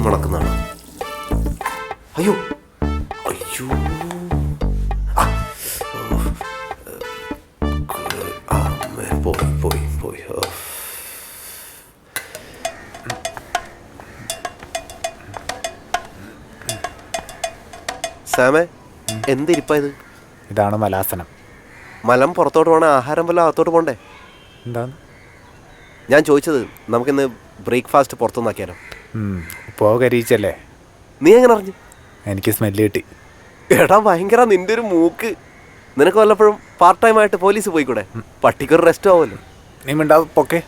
മണക്കുന്നതാണ്. അയ്യോ അയ്യോ പോയി പോയി പോയി. സാമേ, എന്തിരിപ്പായത്? ഇതാണ് മലാസനം. മലം പുറത്തോട്ട് പോകണേ, ആഹാരം വല്ല അകത്തോട്ട് പോകണ്ടേ? എന്താണ് ഞാൻ ചോദിച്ചത്, നമുക്കിന്ന് ബ്രേക്ക്ഫാസ്റ്റ് പുറത്തുനിന്നാക്കിയാലോ? ഇപ്പോൾ കരിയിച്ചല്ലേ? നീ എങ്ങനെ അറിഞ്ഞു? എനിക്ക് സ്മെല്ല് കിട്ടി. എടാ ഭയങ്കര നിന്റെ ഒരു മൂക്ക്. നിനക്ക് വല്ലപ്പോഴും പാർട്ട് ടൈം ആയിട്ട് പോലീസ് പോയിക്കൂടെ? പട്ടിക്കൊരു റെസ്റ്റ് ആവുമല്ലോ. നീ മിണ്ടാവും പൊക്കെ.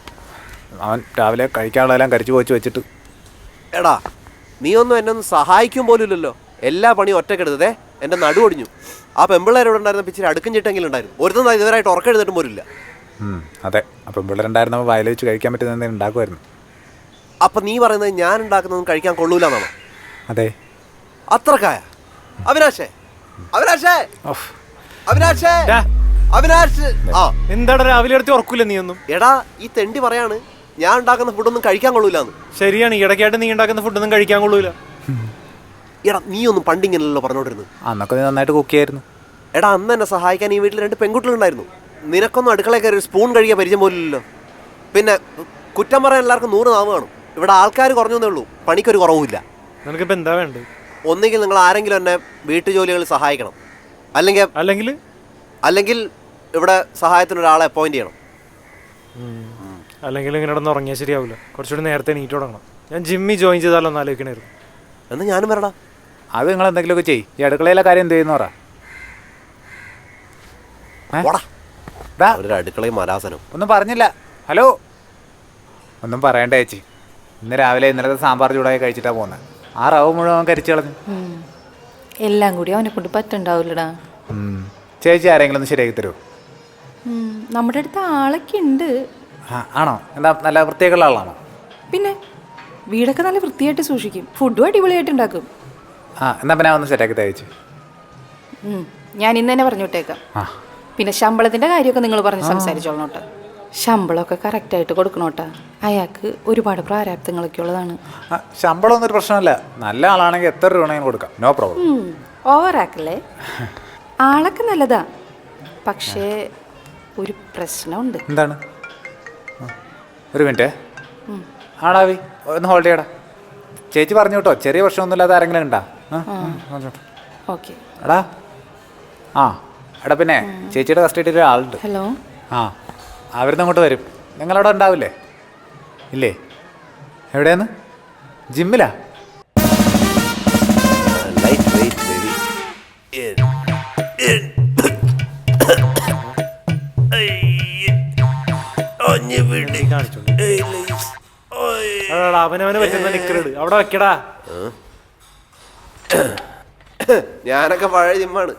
അവൻ രാവിലെ കഴിക്കാനുള്ളതെല്ലാം കരിച്ചു പോച്ച് വെച്ചിട്ട്. എടാ നീ ഒന്നും എന്നെ ഒന്നും സഹായിക്കും പോലും ഇല്ലല്ലോ. എല്ലാ പണിയും ഒറ്റക്കെടുത്തതേ എൻ്റെ നടു ഒടിഞ്ഞു. ആ പെമ്പിള്ളേരോട് ഉണ്ടായിരുന്ന പിച്ചിരി അടുക്കും ചിട്ടെങ്കിലും ഉണ്ടായിരുന്നു. ഒരുത്തം ഇതുവരായിട്ട് ഉറക്കം എഴുതിട്ടും പോലില്ല. അതെ, അപ്പം പിള്ളേരുണ്ടായിരുന്നപ്പോൾ വയൽ വെച്ച് കഴിക്കാൻ പറ്റുന്ന എന്തെങ്കിലും ഉണ്ടാക്കുമായിരുന്നു. അപ്പം നീ പറയുന്നത് ഞാൻ ഉണ്ടാക്കുന്നതും കഴിക്കാൻ കൊള്ളൂലെന്നാണോ? അതെ. അത്രക്കായ? അവിനാശേ അവിനാശേ അവിനാശേ അവിനാശ്. ആ എന്താടാ രാവിലെ എടുത്ത് ഉറക്കൂല നീ ഒന്നും? എടാ ഈ തെണ്ടി പറയാണ് ഞാൻ ഉണ്ടാക്കുന്ന ഫുഡൊന്നും കഴിക്കാൻ കൊള്ളൂലെന്ന്. ശരിയാണ്, ഇടയ്ക്കായിട്ട് നീ ഉണ്ടാക്കുന്ന ഫുഡൊന്നും കഴിക്കാൻ കൊള്ളൂല. എടാ നീ ഒന്നും പണ്ടിങ്ങനല്ലോ പറഞ്ഞോണ്ടിരുന്നു. അന്നൊക്കെ നീ നന്നായിട്ട് കുക്ക് ചെയ്യായിരുന്നു. എടാ അന്ന് എന്നെ സഹായിക്കാൻ ഈ വീട്ടിൽ 2 പെൺകുട്ടികളുണ്ടായിരുന്നു. നിനക്കൊന്നും അടുക്കളയിൽ കയറി ഒരു സ്പൂൺ കഴിക്കാൻ പരിചയം പോലില്ലല്ലോ. പിന്നെ കുറ്റം പറയാൻ എല്ലാവർക്കും 100 നാവ് കാണും. ഇവിടെ ആൾക്കാർ കുറഞ്ഞേ ഉള്ളൂ, പണിക്കൊരു കുറവുമില്ല. നിനക്കിപ്പോൾ എന്താ വേണ്ടത്? ഒന്നുകിൽ നിങ്ങൾ ആരെങ്കിലും എന്നെ വീട്ടു ജോലികളിൽ സഹായിക്കണം, അല്ലെങ്കിൽ ഇവിടെ സഹായത്തിനൊരാളെ അപ്പോയിന്റ് ചെയ്യണം. അല്ലെങ്കിൽ ഇങ്ങനെ ഇടന്ന് ഉറങ്ങിയാൽ ശരിയാവില്ല. കുറച്ചുകൂടി നേരത്തെ എണീറ്റ് തുടങ്ങണം. ഞാൻ ജിമ്മിൽ ജോയിൻ ചെയ്താലോ എന്ന് ആലോചിക്കണായിരുന്നു. എന്നാൽ ഞാനും വരടാ. അത് നിങ്ങൾ എന്തെങ്കിലുമൊക്കെ ചെയ്യും. ഈ അടുക്കളയിലെ കാര്യം എന്ത് ചെയ്യുന്നു പറ. ഒരു അടുക്കളയും മരാസനം ഒന്നും പറഞ്ഞില്ല. ഹലോ, ഒന്നും പറയണ്ട ചേച്ചി. ഇന്ന് രാവിലെ ഇന്നലത്തെ സാമ്പാർ ചൂടായി കഴിച്ചിട്ടാണ് പോകുന്നത്. ആ റവ് മുഴുവൻ കരിച്ചു കളഞ്ഞു. എല്ലാം കൂടി അവനെ കൊണ്ട് പറ്റുണ്ടാവില്ലടാ. ചേച്ചി ആരെങ്കിലും ഒന്ന് ശരിയാക്കി തരുമോ? നമ്മുടെ അടുത്ത് ആളൊക്കെ ഉണ്ട്. ആണോ? എന്താ നല്ല വൃത്തിയൊക്കെയുള്ള ആളാണോ? പിന്നെ വീടൊക്കെ നല്ല വൃത്തിയായിട്ട് സൂക്ഷിക്കും, ഫുഡും അടിപൊളിയായിട്ട് ഉണ്ടാക്കും. എന്നാ പിന്നെ ഒന്ന് സെറ്റാക്കി തയ്ച്ചു. ഞാൻ ഇന്ന് തന്നെ പറഞ്ഞു വിട്ടേക്കാം. പിന്നെ ശമ്പളത്തിൻ്റെ കാര്യമൊക്കെ നിങ്ങൾ പറഞ്ഞ് സംസാരിച്ചോളണോട്ടെ. ശമ്പളമൊക്കെ കറക്റ്റായിട്ട് കൊടുക്കണോട്ടാ. അയാൾക്ക് ഒരുപാട് പ്രാരാബ്ദങ്ങളൊക്കെ ഉള്ളതാണ്. ശമ്പളം ഒന്നൊരു പ്രശ്നമല്ല. നല്ല ആളാണെങ്കിൽ എത്ര രൂപ വേണമെങ്കിലും കൊടുക്കാം, നോ പ്രോബ്ലം. ഓവറാക്കല്ലേ? ആളൊക്കെ നല്ലതാ, പക്ഷേ ഒരു പ്രശ്നമുണ്ട്. എന്താണ്? ഒരു മിനിറ്റ് ആടാവി ഒന്ന് ഹോൾഡ് ചെയ്യടാ. ചേച്ചി പറഞ്ഞു കേട്ടോ, ചെറിയ പ്രശ്നമൊന്നുമില്ലാതെ ആരെങ്കിലും ഉണ്ടാ? ഓക്കെ എടാ. എടാ പിന്നെ ചേച്ചിയുടെ കസ്റ്റഡിയിൽ ഒരാളുണ്ട്. ഹലോ. അവരിന്ന് അങ്ങോട്ട് വരും. നിങ്ങളവിടെ ഉണ്ടാവില്ലേ? ഇല്ലേ? എവിടെയാന്ന്? ജിമ്മിലാ? അവനവന് പറ്റുന്ന നിക്കറിട് അവിടെ വെക്കടാ. ഞാനൊക്കെ പഴയ ജിമ്മാണ്.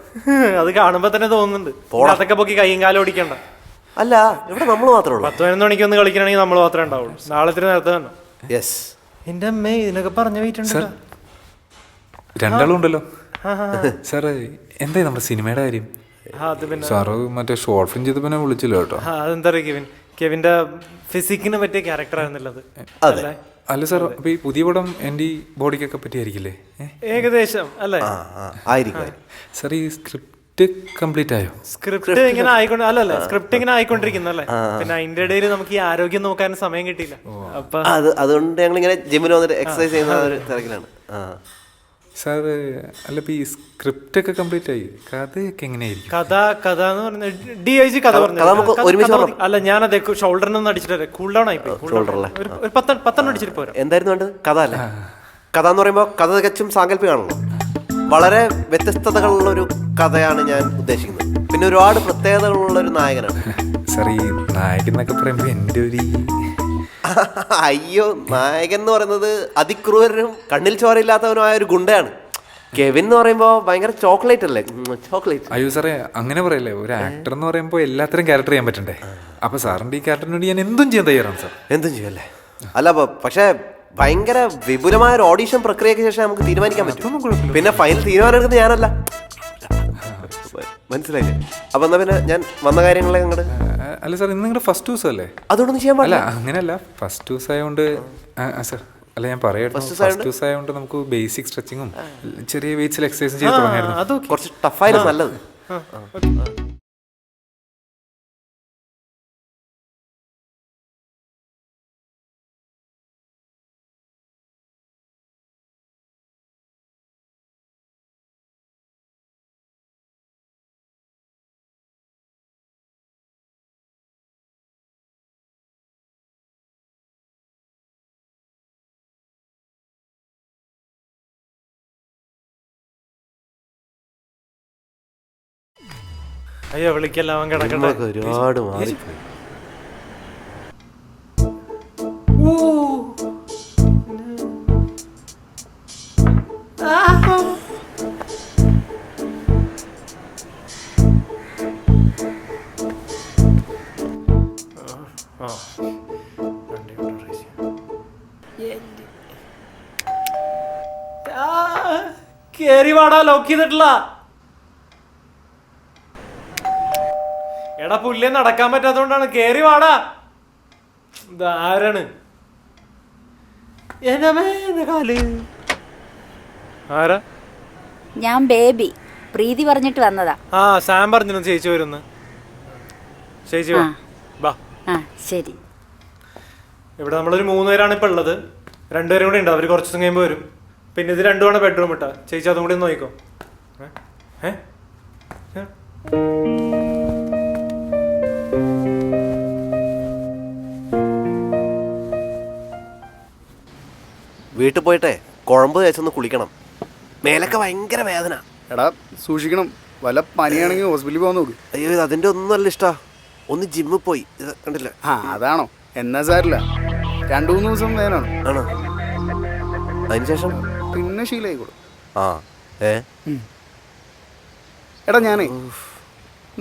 അത് കാണുമ്പോ തന്നെ തോന്നുന്നുണ്ട്. അതൊക്കെ പൊക്കി കൈയും കാലും ഓടിക്കണ്ട. അല്ല, ഇവിടെ നമ്മൾ മാത്രമേ ഉള്ളൂ. 10-11 മണിക്ക് ഒന്ന് കളിക്കണമെങ്കിൽ നമ്മൾ മാത്രമേ ഉണ്ടാവുള്ളൂ. നാളെ ഇത്തിരി നേരത്തെ തന്നെ. യെസ്. എന്റെ അമ്മേ, ഇതിനൊക്കെ പറഞ്ഞ വെയിറ്റുണ്ടല്ലോ. രണ്ടാളും ഉണ്ടല്ലോ സാറേ. എന്തായി നമ്മുടെ സിനിമയുടെ കാര്യം? സാറ് മറ്റേ ഷോർട്ട് ഫിലിം ചെയ്തപ്പോ വിളിച്ചില്ല കേട്ടോ. അതെന്താ കെവിന്റെ ഫിസിക്കിനെ പറ്റിയ ക്യാരക്ടർ ആയിരുന്നില്ല അത്? അല്ല സാർ, അപ്പൊ ഈ പുതിയ പടം എൻ്റെ ഈ ബോഡിക്കൊക്കെ പറ്റിയായിരിക്കില്ലേ? ഏകദേശം അല്ലേ? സാർ ഈ സ്ക്രിപ്റ്റ് കംപ്ലീറ്റ് ആയോ? സ്ക്രിപ്റ്റ് ഇങ്ങനെ സ്ക്രിപ്റ്റ് ഇങ്ങനെ ആയിക്കൊണ്ടിരിക്കുന്നല്ലേ. പിന്നെ അതിന്റെ ഇടയിൽ നമുക്ക് ഈ ആരോഗ്യം നോക്കാൻ സമയം കിട്ടിയില്ല. അപ്പൊ അതുകൊണ്ട് ഞങ്ങൾ ഇങ്ങനെ ജിമ്മിൽ വന്നിട്ട് എക്സസൈസ് ചെയ്യുന്ന ഒരു തിരക്കിലാണ്. സാർ അല്ല, ഇപ്പൊ ഈ സ്ക്രിപ്റ്റ് ഒക്കെ കംപ്ലീറ്റ് ആയി, കഥയൊക്കെ എങ്ങനെയായിരിക്കും? കഥ എന്ന് പറഞ്ഞാൽ DIG കഥ പറഞ്ഞു. അല്ല, ഞാൻ അതെ ഷോൾഡറിനൊന്നും അടിച്ചിട്ട് കൂൾ ഡൗൺ ആയിപ്പോയി. ഒരു 10 അടിച്ചിട്ട് പോരാ. എന്തായിരുന്നു വേണ്ടത്? കഥ അല്ലേ? കഥ എന്ന് പറയുമ്പോൾ കഥ തികച്ചും സാങ്കല്പികമാണല്ലോ. വളരെ വ്യത്യസ്തതകളുള്ളൊരു കഥയാണ് ഞാൻ ഉദ്ദേശിക്കുന്നത്. പിന്നെ ഒരുപാട് പ്രത്യേകതകളുള്ളൊരു നായകനാണ്. സാർ ഈ നായകൻ എന്നൊക്കെ പറയുമ്പോൾ എൻ്റെ ഒരു അയ്യോ, നായകൻ എന്ന് പറയുന്നത് അതിക്രൂരനും കണ്ണിൽ ചോരയില്ലാത്തവനുമായ ഒരു ഗുണ്ടയാണ്. കെവിൻ എന്ന് പറയുമ്പോൾ ഭയങ്കര ചോക്ലേറ്റ് അല്ലേ? ചോക്ലേറ്റ്. അയ്യോ സാറേ, അങ്ങനെ പറയല്ലേ. ഒരു ആക്ടർ എന്ന് പറയുമ്പോൾ എല്ലാത്തരം ക്യാരക്ടർ ചെയ്യാൻ പറ്റണ്ടേ? അപ്പൊ സാറിന്റെ ഈ ക്യാരക്ടറിന് വേണ്ടി ഞാൻ എന്തും ചെയ്യാൻ തയ്യാറാണ് സാർ. എന്തും ചെയ്യല്ലേ? അല്ല, പക്ഷേ ഭയങ്കര വിപുലമായ ഒരു ഓഡീഷൻ പ്രക്രിയയ്ക്ക് ശേഷം നമുക്ക് തീരുമാനിക്കാൻ പറ്റും. പിന്നെ ഫൈനൽ തീരുമാനം എടുക്കുന്നത് ഞാനല്ല. മനസ്സിലായില്ലേ? അപ്പൊ എന്നാ പിന്നെ ഞാൻ വന്ന കാര്യങ്ങളെ അങ്ങോട്ട്. അല്ല സാർ, ഇന്ന് നിങ്ങളുടെ ഫസ്റ്റ് ദിവസം അല്ലേ? അതുകൊണ്ടൊന്നും ചെയ്യാൻ പാടില്ല. അങ്ങനെയല്ല, ഫസ്റ്റ് ദിവസം ആയതുകൊണ്ട് സാർ അല്ല ഞാൻ പറയായിരുന്നു First ഫസ്റ്റ് ദിവസം ആയതുകൊണ്ട് നമുക്ക് ബേസിക് സ്ട്രെച്ചിങ്ങും ചെറിയ വെയിറ്റ്സിൽ എക്സസൈസും ചെയ്ത് തുടങ്ങിയായിരുന്നു. അതൊക്കെ കുറച്ച് ടഫായാലും നല്ലത്. അയ്യോ വിളിക്കല്ല, അവൻ കിടക്കട്ടെ. ഒരുപാട് മാറിപ്പോയി. കേറി വാടാ, ലോക്ക് ചെയ്തിട്ടില്ല. എടാ പുല്ലേ, നടക്കാൻ പറ്റാത്തോണ്ടാണ്. കേറി വാടാ. ആരാണ്? കാല് ആരാ? ഞാൻ ബേബി പ്രീതി പറഞ്ഞിട്ട് വന്നതാ. ആ സാം പറഞ്ഞു ചേച്ചി വരുന്നു. ചേച്ചി വാ. ആ ശരി. ഇവിടെ നമ്മളൊരു 3 പേരാണ് ഇപ്പൊ ഉള്ളത്. 2 പേരും കൂടെ ഉണ്ട്. അവര് കുറച്ച് ദിവസം കഴിയുമ്പോ വരും. പിന്നെ ഇത് 2 ആണ് ബെഡ്റൂം ഇട്ടാ. ചേച്ചി അതും കൂടി ഒന്ന് നോക്കിക്കോ. വീട്ടിൽ പോയിട്ടെ കുഴമ്പ് തേച്ചൊന്ന് കുളിക്കണം. മേലൊക്കെ ഭയങ്കര വേദന. എടാ സൂക്ഷിക്കണം, വല്ല പനിയാണെങ്കിൽ ഹോസ്പിറ്റലിൽ പോകാൻ നോക്ക്. അയ്യോ, ഇത് അതിൻ്റെ ഒന്നും അല്ല ഇഷ്ടാ. ഒന്ന് ജിമ്മിൽ പോയി, ഇത് കണ്ടില്ല. ആ അതാണോ? എന്നാ സാരില്ല, 2-3 ദിവസം വേനാണ്. ആണോ? അതിനുശേഷം പിന്നെ ശീലമായിക്കോളും. ആ എടാ ഞാനേ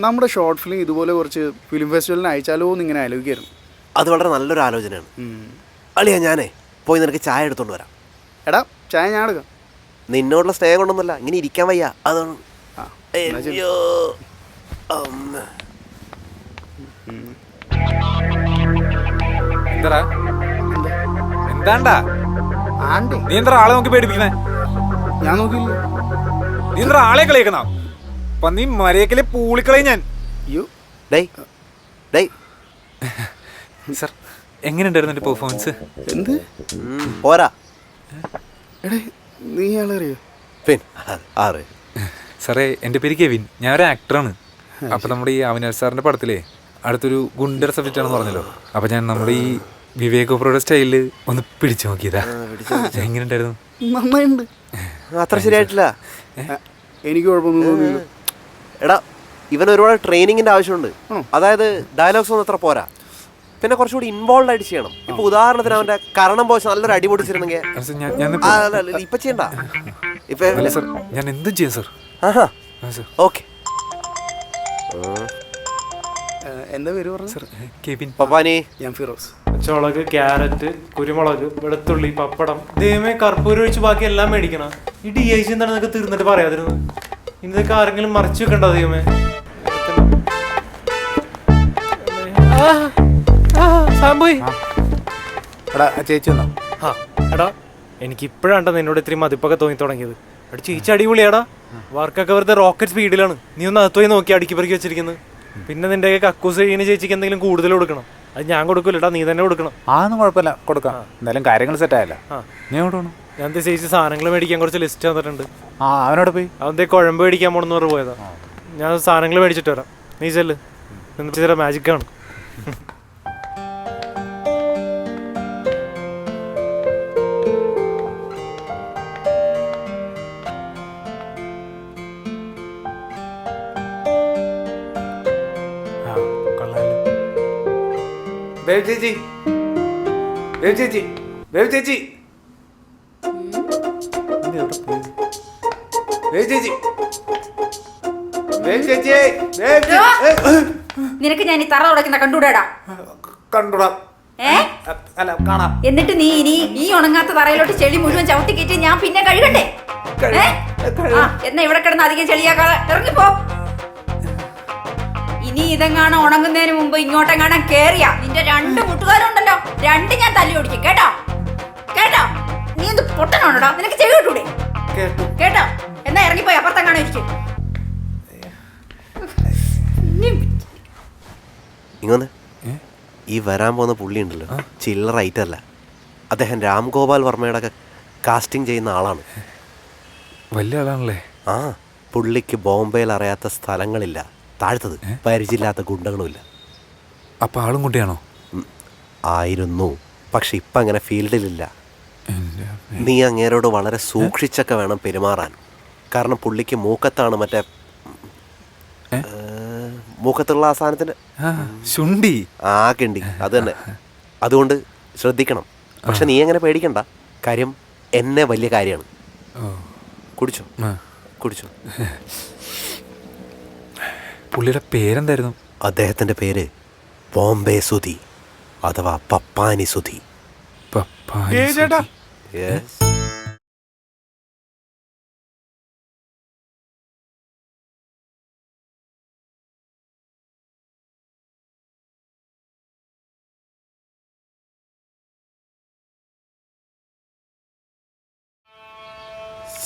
നമ്മുടെ ഷോർട്ട് ഫിലിം ഇതുപോലെ കുറച്ച് ഫിലിം ഫെസ്റ്റിവലിന് അയച്ചാലോ എന്ന് ഇങ്ങനെ ആലോചിക്കായിരുന്നു. അത് വളരെ നല്ലൊരു ആലോചനയാണ്. അളിയാ, ഞാനേ പോയി നിനക്ക് ചായ എടുത്തോണ്ട് വരാം. എടാ ചായ ഞാൻ എടുക്കാം. നിന്നോടുള്ള സ്നേഹം കൊണ്ടൊന്നുമല്ല, ഇങ്ങനെ ഇരിക്കാൻ വയ്യ, അതാണ്. അയ്യോ എന്താടാ എന്താണ്ടാ ആണ്ടേ നീ എന്താ ആളെ നോക്കി പേടിപ്പിക്കുന്നേ? ഞാൻ നോക്കിയില്ല. നീ എന്താ ആളെ കളിയാക്കുന്ന? അപ്പൊ നീ മരയക്കലെ പൂളിക്കളയും ഞാൻ. അയ്യോ ഡേയ് സർ, എങ്ങനെയുണ്ടായിരുന്നു എൻ്റെ പെർഫോമൻസ്? എന്ത് പോരാ. എടേ നീ ആളറിയോ? ആറ് സാറേ, എൻ്റെ പേര് കെവിൻ, ഞാൻ ഒരു ആക്ടറാണ്. അപ്പോൾ നമ്മുടെ ഈ അവിനാഷ് സാറിൻ്റെ പടത്തിലേ അടുത്തൊരു ഗുണ്ടർ സബ്ജക്റ്റ് ആണെന്ന് പറഞ്ഞല്ലോ. അപ്പോൾ ഞാൻ നമ്മുടെ ഈ വിവേക് ഓബ്രോയുടെ സ്റ്റൈലിൽ ഒന്ന് പിടിച്ചു നോക്കിയതാ. എങ്ങനെയുണ്ടായിരുന്നു? നന്നായിട്ടുണ്ട്. അത്ര ശരിയായിട്ടില്ല. എനിക്ക് കുഴപ്പമൊന്നും തോന്നിയില്ല. എടാ, ഇവൻ ഒരുപാട് ട്രെയിനിങ്ങിൻ്റെ ആവശ്യമുണ്ട്. അതായത് ഡയലോഗ്സ് ഒന്നും അത്ര പോരാ. പിന്നെ കുറച്ചുകൂടി ഇൻവോൾവ് ആയിട്ട് ചെയ്യണം. ഇപ്പൊ ഉദാഹരണത്തിന് അവന്റെ കരണം പോശ നല്ലൊരു അടി പൊടിച്ചിരുന്നെങ്കിൽ ഇപ്പൊ ചെയ്യണ്ട. ഇപ്പൊ ഞാൻ എന്തും ചെയ്യാം സർ. ഓക്കെ. എന്താ പേര് പറഞ്ഞു? Sir Kevin. പപ്പാനി. ഞാൻ ഫിറോസ്. പച്ചമുളക്, ക്യാരറ്റ്, കുരുമുളക്, വെളുത്തുള്ളി, പപ്പടം, ദൈവമേ കർപ്പൂരം ഒഴിച്ച് ബാക്കി എല്ലാം മേടിക്കണം. ഈ DIC എന്താണ് നിനക്ക് തീർന്നിട്ട് പറയാതിരുന്നു? ഇന്നൊക്കെ ആരെങ്കിലും മറിച്ചു വെക്കണ്ടോ ദൈവമേ? എടാ ചേച്ചി വന്നോ? എടാ എനിക്ക് ഇപ്പോഴാണ് നിന്നോട് ഇത്രയും മതിപ്പൊക്കെ തോന്നി തുടങ്ങിയത്. അടി ചേച്ചി അടിപൊളിയാടാ. വർക്കൊക്കെ വെറുതെ റോക്കറ്റ് സ്പീഡിലാണ്. നീ ഒന്ന് അകത്ത് പോയി നോക്കി അടുക്കി പെറുക്കി വെച്ചിരിക്കുന്നത്. പിന്നെ നിന്റെ കക്കൂസ് കഴിയുന്ന ചേച്ചിക്ക് എന്തെങ്കിലും കൂടുതൽ കൊടുക്കണം. അത് ഞാൻ കൊടുക്കൂലട്ടാ, നീ തന്നെ കൊടുക്കണം. അതൊന്നും കുഴപ്പമില്ല, കൊടുക്കാം. എന്തായാലും കാര്യങ്ങൾ സെറ്റ് ആയല്ല. നീ എവിടെ വേണം? ഞാൻ ചേച്ചി സാധനങ്ങൾ മേടിക്കാൻ കുറച്ച് ലിസ്റ്റ് തന്നിട്ടുണ്ട്. അവനോട് പോയി അവന്റെ കുഴമ്പ് മേടിക്കാൻ പോണെന്ന് പറഞ്ഞു പോയതാ. ഞാൻ സാധനങ്ങൾ മേടിച്ചിട്ട് വരാം, നീ ചെല്ല്. ചില മാജിക്കാണ്. ചേച്ചി, ചേച്ചി, ചേച്ചി, നിനക്ക് ഞാൻ ഈ തറ തുടക്കുന്ന കണ്ടുകൂടാ? കണ്ടുടാ. അല്ല കാണാം. എന്നിട്ട് നീ ഇനി ഈ ഉണങ്ങാത്ത തറയിലോട്ട് ചെളി മുഴുവൻ ചവിട്ടി കയറ്റി ഞാൻ പിന്നെ കഴുകണ്ടേ? എന്നാ ഇവിടെ കിടന്ന് അധികം ചെളിയാക്കാതെ ഇറങ്ങിപ്പോ. ഇനി ഇതെങ്ങാണ് ഉണങ്ങുന്നതിന് മുമ്പ് ഇങ്ങോട്ടെങ്ങാണം കേറിയാ നിന്റെ 2 മുട്ടുകാരുണ്ടല്ലോ, 2 ഞാൻ തല്ലി ഓടിക്കും. കേട്ടോ? നീ എന്ത് പൊട്ടനാണോടാ? നിനക്ക് ചെവി കിട്ടൂടെ? കേട്ടോ? എന്നാ ഇറങ്ങിപ്പോയി അപ്പുറത്തെങ്ങാണോ ഇരിക്കും. ഇങ്ങനെ ഈ വരാൻ പോകുന്ന പുള്ളി ഉണ്ടല്ലോ, ചില്ലറ ഐറ്റല്ല. അദ്ദേഹം രാംഗോപാൽ വർമ്മയുടെ ഒക്കെ കാസ്റ്റിംഗ് ചെയ്യുന്ന ആളാണ്. വലിയ ആളാണല്ലേ? ആ, പുള്ളിക്ക് ബോംബെയിൽ അറിയാത്ത സ്ഥലങ്ങളില്ല, താഴ്ത്തത് പരിചയമില്ലാത്ത ഗുണ്ടകളുമില്ല. അപ്പം ആളും കുട്ടിയാണോ? ആയിരുന്നു, പക്ഷെ ഇപ്പം അങ്ങനെ ഫീൽഡിലില്ല. നീ അങ്ങേരോട് വളരെ സൂക്ഷിച്ചൊക്കെ വേണം പെരുമാറാൻ. കാരണം പുള്ളിക്ക് മൂക്കത്താണ് മറ്റേ മൂക്കത്തുള്ള ആ സാധനത്തിന് ശുണ്ടി. ആ കിണ്ടി, അത് തന്നെ. അതുകൊണ്ട് ശ്രദ്ധിക്കണം. പക്ഷെ നീ അങ്ങനെ പേടിക്കണ്ട, കാര്യം എന്നെ വലിയ കാര്യമാണ്. കുടിച്ചോ കുടിച്ചോ. പുള്ളിയുടെ പേരെന്തായിരുന്നു? അദ്ദേഹത്തിൻ്റെ പേര് ബോംബെ സുധി അഥവാ പപ്പാനി സുധി. ചേട്ടാ യെസ്.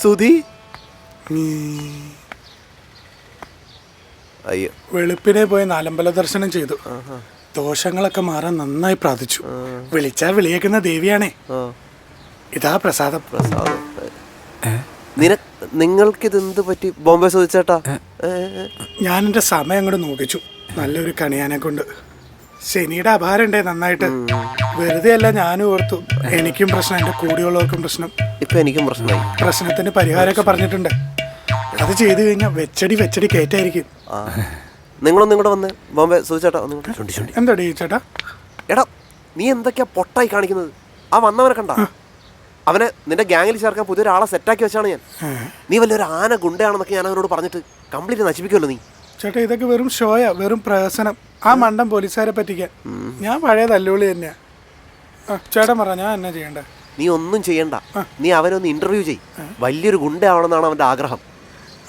സുധി, അയ്യോ, വെളുപ്പിനെ പോയി നാലമ്പല ദർശനം ചെയ്തു. ദോഷങ്ങളൊക്കെ മാറാൻ നന്നായി പ്രാർത്ഥിച്ചു. വിളിച്ചാ വിളിയേക്കുന്ന ദേവിയാണേ. ഇതാ പ്രസാദം. പ്രസാദം. നിങ്ങൾക്കിത് എന്ത് പറ്റി ബോംബെ ചോദിച്ചേട്ടാ? ഞാൻ എൻ്റെ സമയം അങ്ങോട്ട് നോക്കിച്ചു. നല്ലൊരു കണിയാനെ കൊണ്ട്. ശനിയുടെ അപാരണ്ടേ നന്നായിട്ട്. വെറുതെ അല്ല, ഞാനും ഓർത്തു എനിക്കും പ്രശ്നം, എൻ്റെ കൂടെയുള്ളവർക്കും പ്രശ്നം. ഇപ്പൊ എനിക്കും പ്രശ്നമായി. പ്രശ്നത്തിന് പരിഹാരമൊക്കെ പറഞ്ഞിട്ടുണ്ട്. അത് ചെയ്തു കഴിഞ്ഞാൽ വെച്ചടി കയറ്റായിരിക്കും. നിങ്ങളൊന്നും ഇങ്ങോട്ട് വന്ന് ബോംബെ ചോദിച്ചേട്ടാ. എന്താടി ചേട്ടാ? എടാ, നീ എന്തൊക്കെയാ പൊട്ടായി കാണിക്കുന്നത്? ആ വന്നവനെ കണ്ട? അവനെ നിന്റെ ഗ്യാങ്ങിൽ ചേർക്കാൻ പുതിയൊരാളെ സെറ്റാക്കി വെച്ചാണ് ഞാൻ. നീ വലിയൊരു ആന ഗുണ്ടയാണെന്നൊക്കെ ഞാൻ അവരോട് പറഞ്ഞിട്ട് കംപ്ലീറ്റ് നശിപ്പിക്കുമല്ലോ നീ. ചേട്ടാ, ഇതൊക്കെ വെറും ഷോയാ, വെറും പ്രഹസനം. ആ മണ്ടം പോലീസുകാരെ പറ്റിക്കാൻ. ഞാൻ പഴയ തല്ലുവിളി തന്നെയാ. ചേട്ടൻ പറ, ഞാൻ എന്നാ ചെയ്യണ്ടേ? നീ ഒന്നും ചെയ്യണ്ട. നീ അവനൊന്ന് ഇന്റർവ്യൂ ചെയ്. വലിയൊരു ഗുണ്ടയാവണമെന്നാണ് അവന്റെ ആഗ്രഹം.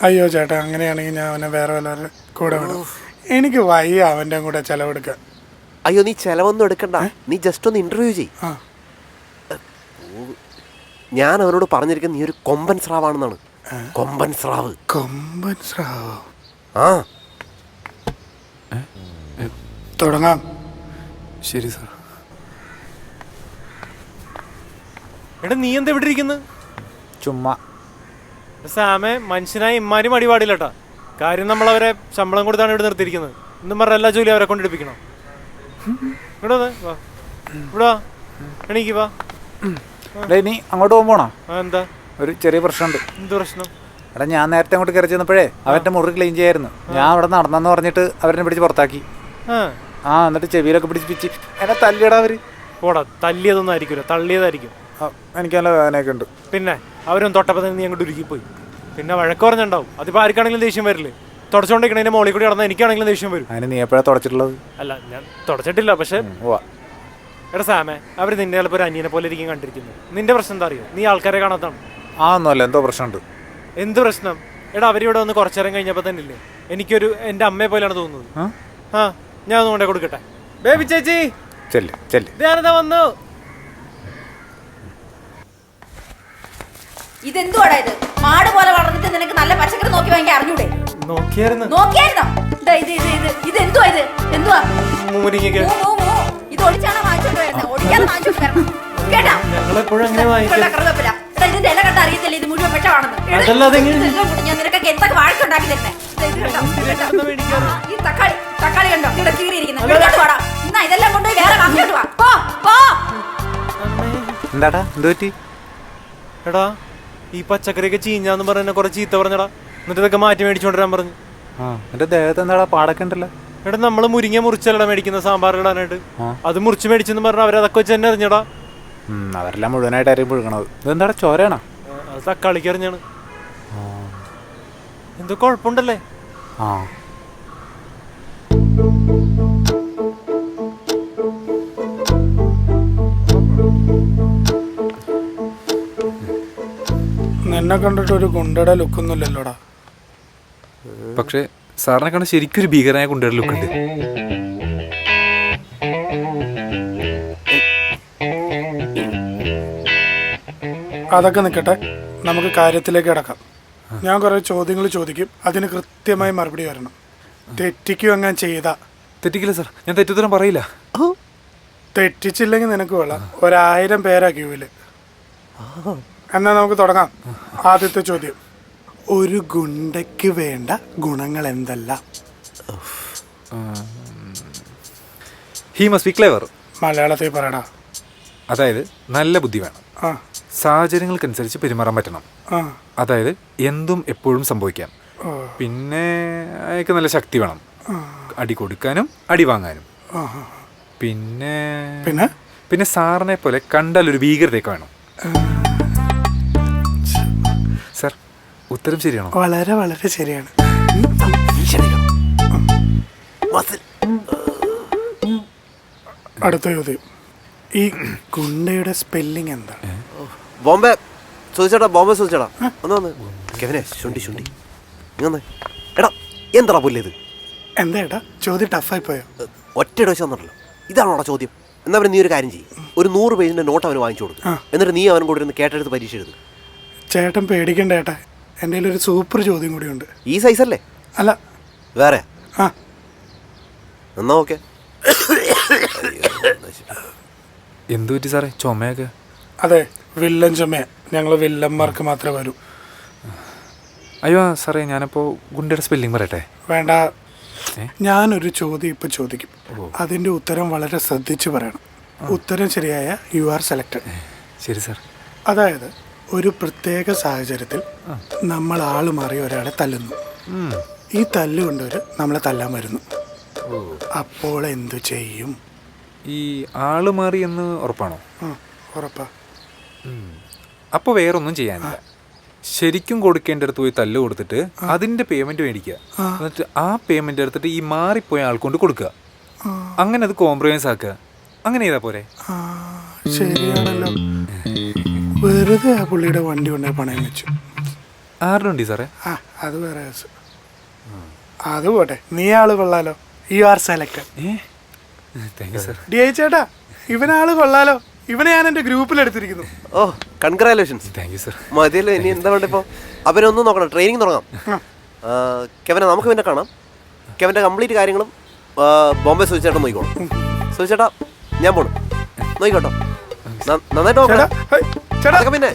അയ്യോ ചേട്ടാ, അങ്ങനെയാണെങ്കിൽ ഞാൻ അവനെ വേറെ വല്ല കൂടെ വിടും. എനിക്ക് വയ്യ അവൻ്റെ കൂടെ ചെലവെടുക്കാൻ. അയ്യോ, നീ ചെലവൊന്നും എടുക്കണ്ട. നീ ജസ്റ്റ് ഒന്ന് ഇന്റർവ്യൂ ചെയ്. ഞാൻ അവനോട് പറഞ്ഞിരിക്കുന്നത് നീ ഒരു കൊമ്പൻ സ്രാവാണെന്നാണ്. കൊമ്പൻ സ്രാവ്. കൊമ്പൻ സ്രാവ്. ആ, തുടങ്ങാം. ശരി സാർ. എടാ, നീ എന്താ ഇവിടെ ഇരിക്കുന്നത്? ചുമ്മാ. സാമേ, മനുഷ്യനായി ഇമ്മാരും അടിപാടില്ലട്ടാ. കാര്യം നമ്മളവരെ ശമ്പളം കൊടുത്താണ് ഇവിടെ നിർത്തിയിരിക്കുന്നത്. എന്നും പറഞ്ഞ എല്ലാ ജോലിയും അവരെ കൊണ്ടെടുപ്പിക്കണം. ഇവിടെ വാ, ഇവിടെ വാ, എണീക്ക് വാ. നീ അങ്ങോട്ട് പോകുമ്പോണോ? എന്താ? ഒരു ചെറിയ പ്രശ്നമുണ്ട്. എന്ത് പ്രശ്നം? എടാ, ഞാൻ നേരത്തെ അങ്ങോട്ട് കയറി ചെന്നപ്പോഴേ അവരുടെ മുറി ക്ലീൻ ചെയ്യായിരുന്നു. ഞാൻ അവിടെ നടന്നെന്ന് പറഞ്ഞിട്ട് അവരെന്നെ പിടിച്ച് പുറത്താക്കി. എന്നിട്ട് ചെവിയിലൊക്കെ പിടിച്ച് എന്നെ തല്ലിയടാ അവര്. പോടാ, തല്ലിയതൊന്നും ആയിരിക്കില്ല, തള്ളിയതായിരിക്കും. എനിക്ക് നല്ല വേദനയൊക്കെ ഉണ്ട്. പിന്നെ അവരൊന്നും തൊട്ടപ്പോൾ തന്നെ നീ അങ്ങോട്ട് ഉരുക്കിപ്പോയി. പിന്നെ വഴക്ക് പറഞ്ഞിട്ടുണ്ടാവും. അതിപ്പോൾ ആർക്കാണെങ്കിലും ദേഷ്യം വരില്ലേ? തുടച്ചുകൊണ്ടിരിക്കണതിൻ്റെ മോളിൽ കൂടി നടന്നാൽ എനിക്കാണെങ്കിലും ദേഷ്യം വരും. അതിന് നീ എപ്പോഴാണ് തുടച്ചിട്ടുള്ളത്? അല്ല, ഞാൻ തുടച്ചിട്ടില്ല. പക്ഷേ എടാ സാമേ, അവർ നിന്നെ ചിലപ്പോൾ ഒരു അനിയനെ പോലെ ഇരിക്കും കണ്ടിരിക്കുന്നത്. നിന്റെ പ്രശ്നം എന്താ അറിയോ? നീ ആൾക്കാരെ കാണാത്താണ്. ഒന്നുമല്ല, എന്തോ പ്രശ്നമുണ്ട്. എന്ത് പ്രശ്നം? എടാ, അവരിവിടെ വന്ന് കുറച്ചു നേരം കഴിഞ്ഞപ്പോൾ തന്നെ ഇല്ലേ, എനിക്കൊരു എൻ്റെ അമ്മയെ പോലെയാണ് തോന്നുന്നത്. ഞാൻ ഒന്ന് കൊണ്ടേ കൊടുക്കട്ടെ. ബേബി ചേച്ചി, ഞാനിതാ വന്നു. ഇതെന്തുവാടാ ഇത്? മാട് പോലെ വളർന്നിട്ട് നിനക്ക് നല്ല പച്ചക്കറി നോക്കി വാങ്ങി അറിഞ്ഞൂടെ? നോക്കിയായിരുന്നോ? ഇതെന്തുവാ? ഇത് എന്തുവാ? മുരിങ്ങയ്ക്ക് ഇത് ഒളിച്ചാണോ വാങ്ങിച്ചോണ്ട് വരുന്നത്? ഒളിക്കാതെ വാങ്ങിച്ചോണ്ട് വരണം കേട്ടാ. ഞങ്ങളെപ്പോഴും അങ്ങനെ വാങ്ങിക്കും. കറുവപ്പില ഇതിന്റെ ഇല കണ്ട അറിയത്തില്ല ഇത് മുഴുവൻ പെട്ടതാണെന്ന്. ഞാൻ നിനക്കൊക്കെ എന്തൊക്കെ വാഴക്കുണ്ടാക്കി തരുന്നേ. ഈ തക്കാളി കണ്ടോ ഇവിടെ കീറിയിരിക്കുന്നത്? എന്നാ ഇതെല്ലാം കൊണ്ടുപോയി വേറെ വാങ്ങിച്ചോണ്ട് വാ. എന്താടാ, എന്ത് പറ്റി? എടാ, ഈ പച്ചക്കറിയൊക്കെ ചീഞ്ഞാന്ന് പറഞ്ഞ കുറെ ചീത്ത പറഞ്ഞടാ. എന്നിട്ട് ഇതൊക്കെ മാറ്റി മേടിച്ചോണ്ടിരാൻ പറഞ്ഞു. എന്റെ ദേഹത്ത് എന്താടാ പാടൊക്കെ ഉണ്ടല്ലോ? എടാ, നമ്മള് മുരിങ്ങ മുറിച്ചല്ലടാ മേടിക്കുന്ന സാമ്പാർ ഇടാനായിട്ട്. അത് മുറിച്ച് മേടിച്ചെന്ന് പറഞ്ഞാൽ അവരതൊക്കെ വെച്ച് തന്നെ അറിഞ്ഞടാ. അവരെല്ലാം മുഴുവനായിട്ട് ആരെയും പുഴുകണത്. ഇതെന്താടാ, ചോരയാണോ? അത് തക്കാളിക്ക് അറിഞ്ഞാണ്. എന്തോ കുഴപ്പമുണ്ടല്ലേ? നിന്നെ കണ്ടിട്ട് ഒരു ഗുണ്ടയുടെ ലുക്കൊന്നുമില്ലല്ലോടാ. പക്ഷെ സാറിനെ കാണാൻ ശരിക്കും ഒരു ഭീകരനായ ഗുണ്ടയുടെ ലുക്ക് ഉണ്ട്. അതൊക്കെ നിൽക്കട്ടെ, നമുക്ക് കാര്യത്തിലേക്ക് കിടക്കാം. ഞാൻ കുറേ ചോദ്യങ്ങൾ ചോദിക്കും, അതിന് കൃത്യമായി മറുപടി വരണം. തെറ്റിക്കും അങ്ങനെ ചെയ്താ. തെറ്റിക്കില്ല സാർ, ഞാൻ തെറ്റുത്തരം പറയില്ല. തെറ്റിച്ചില്ലെങ്കിൽ നിനക്ക് കൊള്ളാം, 1000 പേരാ ക്യൂവില്. എന്നാ നമുക്ക് തുടങ്ങാം. ആദ്യത്തെ ചോദ്യം, ഒരു ഗുണ്ടയ്ക്ക് വേണ്ട ഗുണങ്ങൾ എന്തെല്ലാം? He must be clever. മലയാളത്തിൽ പറയടാ. അതായത് നല്ല ബുദ്ധി വേണം, ആ സാഹചര്യങ്ങൾക്കനുസരിച്ച് പെരുമാറാൻ പറ്റണം, ആ അതായത് എന്തും എപ്പോഴും സംഭവിക്കാം. പിന്നെ അയാൾക്ക് നല്ല ശക്തി വേണം, അടി കൊടുക്കാനും അടി വാങ്ങാനും. പിന്നെ പിന്നെ പിന്നെ സാറിനെ പോലെ കണ്ടാൽ ഒരു ഭീകരതയൊക്കെ വേണം. സാർ, ഉത്തരം ശരിയാണോ? വളരെ വളരെ ശരിയാണ്. അടുത്ത ചോദ്യം, ഈ ഗുണ്ടയുടെ സ്പെല്ലിംഗ് എന്താണ്? ബോംബെ ചോദിച്ചേട്ടാ, ബോംബെ ചോദിച്ചേട്ടാ. ഒന്ന് വന്ന് കെവിനെ, ശുണ്ടി ശുണ്ടി ഇങ്ങനെ എടാ, എന്താ പുല്ലിയത്? എന്താ ഏട്ടാ ചോദ്യം ടഫായി പോയോ? ഒറ്റ ഡോസ് വന്നിട്ടല്ലോ. ഇതാണോടാ ചോദ്യം? എന്നാ പിന്നെ നീ ഒരു കാര്യം ചെയ്യും, ഒരു 100 പേജിന്റെ നോട്ട് അവന് വാങ്ങിച്ചു കൊടുക്കും. എന്നിട്ട് നീ അവനും കൂടെ ഇരുന്ന് കേട്ടെടുത്ത് പരീക്ഷ എഴുതും. ചേട്ടൻ പേടിക്കണ്ട ഏട്ടാ, എൻ്റെ കയ്യിൽ ഒരു സൂപ്പർ ചോദ്യം കൂടിയുണ്ട്. ഈ സൈസല്ലേ? അല്ല, വേറെ ആ എന്നാ ഓക്കെ. എന്തു പറ്റി സാറേ, ചുമയൊക്കെ? അതെ, വില്ലൻ ചുമ. ഞങ്ങൾ വില്ലന്മാർക്ക് മാത്രമേ വരൂ. അയ്യോ സാറേ, ഞാനപ്പോൾ ഗുണ്ടയുടെ സ്പെല്ലിംഗ് പറയട്ടെ? വേണ്ട, ഞാനൊരു ചോദ്യം ഇപ്പം ചോദിക്കും, അതിൻ്റെ ഉത്തരം വളരെ ശ്രദ്ധിച്ചു പറയണം. ഉത്തരം ശരിയായ യു ആർ സെലക്റ്റഡ്. ശരി സാർ. അതായത് ഒരു പ്രത്യേക സാഹചര്യത്തിൽ നമ്മൾ ആൾ മാറി ഒരാളെ തല്ലുന്നു. ഈ തല്ലുകൊണ്ടവർ നമ്മളെ തല്ലാൻ വരുന്നു. അപ്പോൾ എന്തു ചെയ്യും? ഈ ആള് മാറി എന്ന് ഉറപ്പാണോ? ഉറപ്പാ. അപ്പോൾ വേറൊന്നും ചെയ്യാനില്ല, ശരിക്കും കൊടുക്കേണ്ടടുത്ത് പോയി തല്ല് കൊടുത്തിട്ട് അതിന്റെ പേയ്മെന്റ് മേടിക്കുക. എന്നിട്ട് ആ പേയ്മെന്റ് എടുത്തിട്ട് ഈ മാറിപ്പോയ ആൾക്കൊണ്ട് കൊടുക്കുക. അങ്ങനെ അത് കോംപ്രമൈസ് ആക്കുക. അങ്ങനെ ചെയ്താ പോരെ? ശരിയാണല്ലോ. വെറുതെ ആ പുള്ളിയുടെ വണ്ടി കൊണ്ടേ പണയം വെച്ചു. ആരുടെ ഉണ്ട് സാറേ? അത് വേറെ കേസ്. അത് പോട്ടെ, നീ ആള് കൊള്ളാലോ. You are selected. Thank you sir. D ചേട്ടാ, ഇവനാള് കൊള്ളാലോ. ഇവനെ ഞാൻ എന്റെ ഗ്രൂപ്പിൽ എടുത്തിരിക്കുന്നു. ഓ, കൺഗ്രാലേഷൻസ്. Thank you sir. മതിയല്ലോ, ഇനി എന്താ വേണ്ട ഇപ്പോൾ? അവനൊന്നും നോക്കണം, ട്രെയിനിങ് തുടങ്ങാം. കെവനെ നമുക്ക് പിന്നെ കാണാം. കെവൻ്റെ കംപ്ലീറ്റ് കാര്യങ്ങളും ബോംബെ സുചേട്ടൻ നോക്കിക്കോളും. സുചേട്ടാ, ഞാൻ പോണു, നോക്കിക്കോട്ടോ. നന്നായിട്ട് നോക്കണം. പിന്നെ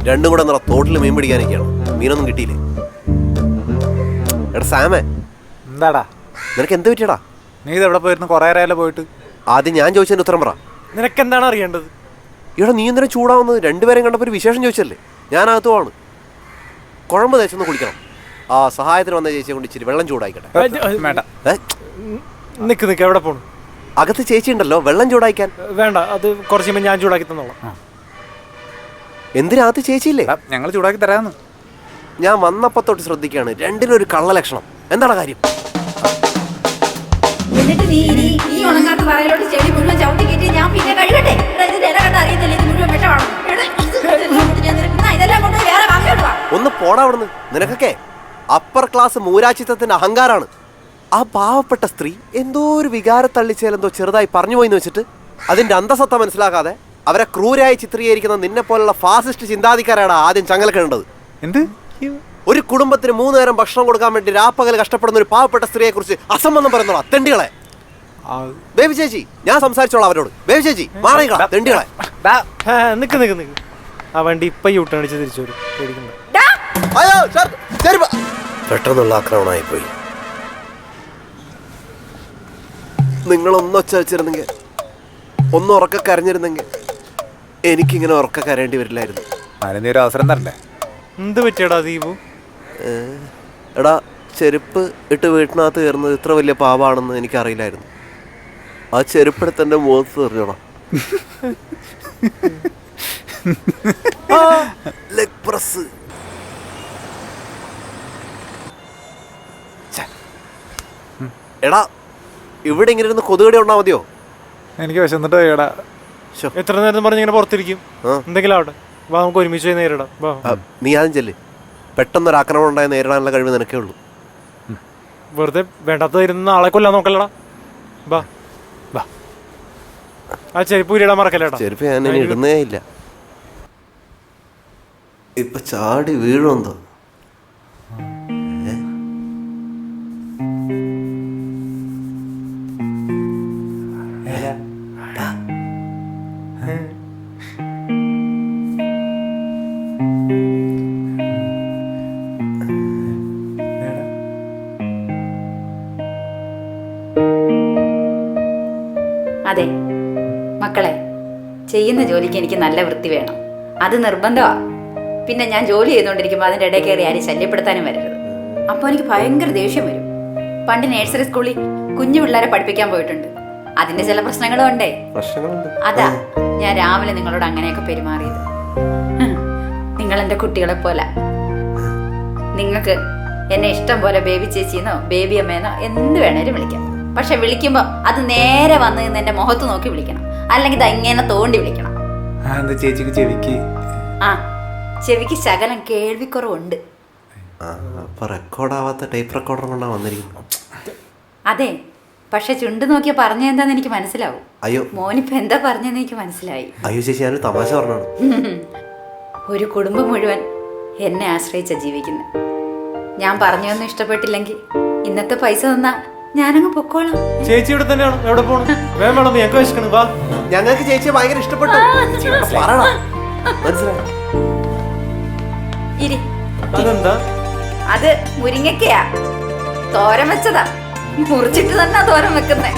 രണ്ടും കൂടെ തോട്ടിൽ മീൻ പിടിക്കാനൊക്കെയാണ്. മീനൊന്നും കിട്ടിയില്ലേ? എടാ സാമേ, എന്താടാ നിനക്ക് എന്ത് പറ്റിയടാ? നീ ഇത് എവിടെ പോയിരുന്നു? കുറേ നേരം പോയിട്ട്. ആദ്യം ഞാൻ ചോദിച്ചതിന് ഉത്തരം പറ. നിനക്ക് എന്താണ് അറിയേണ്ടത്? ഇവിടെ നീ എന്തിനാ ചൂടാവുന്നത്? രണ്ടുപേരും കണ്ടപ്പോൾ ഒരു വിശേഷം ചോദിച്ചല്ലേ. ഞാൻ അകത്ത് പോവാണ്. കുഴമ്പ് തേച്ചൊന്ന് കുളിക്കണം. ആ സഹായത്തിന് വന്ന ചേച്ചിയെ കൊണ്ട് ഇച്ചിരി വെള്ളം ചൂടായിക്കട്ടെ. വേണ്ട, നിക്ക് നിക്ക്, എവിടെ പോണു? അകത്ത് ചേച്ചി ഉണ്ടല്ലോ, വെള്ളം ചൂടായിക്കാൻ. വേണ്ട, അത് കുറച്ച് കഴിയുമ്പോൾ ഞാൻ ചൂടാക്കി തന്നോളാം. എന്തിനകത്ത് ചേച്ചിയില്ലേ? ഞങ്ങൾ ചൂടാക്കി തരാമെന്ന്. ഞാൻ വന്നപ്പോ തൊട്ട് ശ്രദ്ധിക്കുകയാണ്, രണ്ടിനും ഒരു കള്ള ലക്ഷണം. എന്താണ് കാര്യം? എന്നിട്ട് നീ ഈ ഉണങ്ങാത്ത തറയിലോട്ട് ചെളി മുഴുവൻ ചവിട്ടി കയറ്റി ഞാൻ പിന്നെ കഴുകട്ടെ? ഇത് ഇല കണ്ട അറിയത്തില്ല, ഇത് മുഴുവൻ വിഷമാണ്. ഇതെല്ലാം കൊണ്ട് വേറെ വാങ്ങിയോട്ട് വാ. ഒന്ന് പോടാ അവിടുന്ന്. നിനക്കൊക്കെ അപ്പർ ക്ലാസ് മൂരാച്ചിത്തത്തിന്റെ അഹങ്കാരാണ്. ആ പാവപ്പെട്ട സ്ത്രീ എന്തോ ഒരു വികാരത്തള്ളിച്ചേലെന്തോ ചെറുതായി പറഞ്ഞു പോയിന്ന് വെച്ചിട്ട് അതിന്റെ അന്തസത്ത മനസ്സിലാക്കാതെ അവരെ ക്രൂരായി ചിത്രീകരിക്കുന്ന നിന്നെ പോലുള്ള ഫാസിസ്റ്റ് ചിന്താധിക്കാരാണ് ആദ്യം ചങ്ങലക്കേണ്ടത്. എന്ത്? ഒരു കുടുംബത്തിന് 3 നേരം ഭക്ഷണം കൊടുക്കാൻ വേണ്ടി രാപ്പകൽ കഷ്ടപ്പെടുന്ന ഒരു പാവപ്പെട്ട സ്ത്രീയെ കുറിച്ച് അസംബന്ധം പറയുന്നോളാ തെണ്ടികളെ. ബേബി ചേച്ചി, ഞാൻ സംസാരിച്ചോളാം അവരോട്. ബേബി ചേച്ചി, മാറിക്കളാ തെണ്ടികളെ. നിക്ക് നിക്ക് നിക്ക്, ആ വണ്ടി ഇപ്പൊ യൂട്ടേൺ അടിച്ച് തിരിച്ചു വരും. പേടിക്കണ്ട. പെട്ടെന്നുള്ള ആക്രമണമായി പോയി. നിങ്ങളൊന്നൊച്ച വെച്ചിരുന്നെങ്കിൽ, ഒന്ന് ഉറക്ക കരഞ്ഞിരുന്നെങ്കിൽ എനിക്കിങ്ങനെ ഉറക്ക കരയേണ്ടി വരില്ലായിരുന്നു. അതിന് ഒരു അവസരം തരണ്ടേ? എന്ത് പറ്റിയടാ ദീപു? എടാ, ചെരുപ്പ് ഇട്ട് വീട്ടിനകത്ത് കയറുന്നത് ഇത്ര വലിയ പാവാണെന്ന് എനിക്കറിയില്ലായിരുന്നു. ആ ചെരുപ്പെടുത്ത് എൻ്റെ മുഖത്ത് എറിഞ്ഞോടാ. Leg press. എടാ, ഇവിടെ ഇങ്ങനെ ഇരുന്ന് കൊതുകടി ഉണ്ടാ മതിയോ? എനിക്ക് വിശന്നിട്ട് എടാ. എത്ര നേരം പറഞ്ഞിങ്ങനെ പുറത്തിരിക്കും? എന്തെങ്കിലും ആവട്ടെ, വാ നമുക്ക് ഒരുമിച്ച് നേരിടാം. നീ ആദ്യം ചെല്ല്. പെട്ടെന്നൊരു ആക്രമണം ഉണ്ടായ നേരിടാനുള്ള കഴിവ് നിനക്കേ ഉള്ളൂ. വെറുതെ വേണ്ടാത്ത ഇരുന്ന ആളെ കൊല്ലാൻ നോക്കല്ലടാ. വാ വാ. ആ ചെരുപ്പ് ഊരിടാൻ മറക്കല്ലേട്ടാ. ചെരുപ്പ് ഞാൻ ഇനി ഇടുന്നേ ഇല്ല. ഇപ്പൊ ചാടി വീഴുമെന്തോ. അതെ മക്കളെ, ചെയ്യുന്ന ജോലിക്ക് എനിക്ക് നല്ല വൃത്തി വേണം, അത് നിർബന്ധമാ. പിന്നെ ഞാൻ ജോലി ചെയ്തുകൊണ്ടിരിക്കുമ്പോൾ അതിൻ്റെ ഇടയിൽ കയറി ആരും ശല്യപ്പെടുത്താനും വരരുത്. അപ്പോൾ എനിക്ക് ഭയങ്കര ദേഷ്യം വരും. പണ്ട് നേഴ്സറി സ്കൂളിൽ കുഞ്ഞു പിള്ളേരെ പഠിപ്പിക്കാൻ പോയിട്ടുണ്ട്. അതിന്റെ ചില പ്രശ്നങ്ങളും ഉണ്ടേ. അതാ ഞാൻ രാവിലെ നിങ്ങളോട് അങ്ങനെയൊക്കെ പെരുമാറിയത്. നിങ്ങൾ എൻ്റെ കുട്ടികളെ പോലെ. നിങ്ങൾക്ക് എന്നെ ഇഷ്ടം പോലെ ബേബി ചേച്ചിന്നോ ബേബി അമ്മേന്നോ എന്ത് വേണേലും വിളിക്കാം. പക്ഷെ വിളിക്കുമ്പോ അത് നേരെ വന്ന് നിന്ന് എന്റെ മുഖത്ത് നോക്കി വിളിക്കണം, അല്ലെങ്കിൽ ഇത് ഇങ്ങനെ തോണ്ടി വിളിക്കണം. ചേച്ചിക്ക് ചെവിക്ക് ചെവിക്ക് ശകലം കേൾവിക്കുറവുണ്ട്. അതെ, പക്ഷെ ചുണ്ട് നോക്കിയാ പറഞ്ഞ എന്താന്ന് എനിക്ക് മനസ്സിലാവും. അയ്യോ മോനിപ്പോ എന്താ പറഞ്ഞെന്ന് എനിക്ക് മനസ്സിലായി. അയ്യോ ചേച്ചി, ഞാനൊരു തമാശ പറഞ്ഞാണ്. ഒരു കുടുംബം മുഴുവൻ എന്നെ ആശ്രയിച്ച ജീവിക്കുന്നത്. ഞാൻ പറഞ്ഞൊന്നും ഇഷ്ടപ്പെട്ടില്ലെങ്കിൽ ഇന്നത്തെ പൈസ തന്നാ ഞാനങ്ങ് പൊക്കോളാം. ചേച്ചി ഇവിടെ തന്നെയാണ്. എവിടെ പോണു? വേഗം വേണം, ഞങ്ങൾക്ക് വിശക്കണ്. വാ. ഞങ്ങൾക്ക് ചേച്ചിയെ ഭയങ്കര ഇഷ്ടപ്പെട്ടു. അതെന്താ? അത് മുരിങ്ങക്കയാ, തോരൻ വെച്ചതാ. മുറിച്ചിട്ട് തന്നെ തോരൻ വെക്കുന്നേ.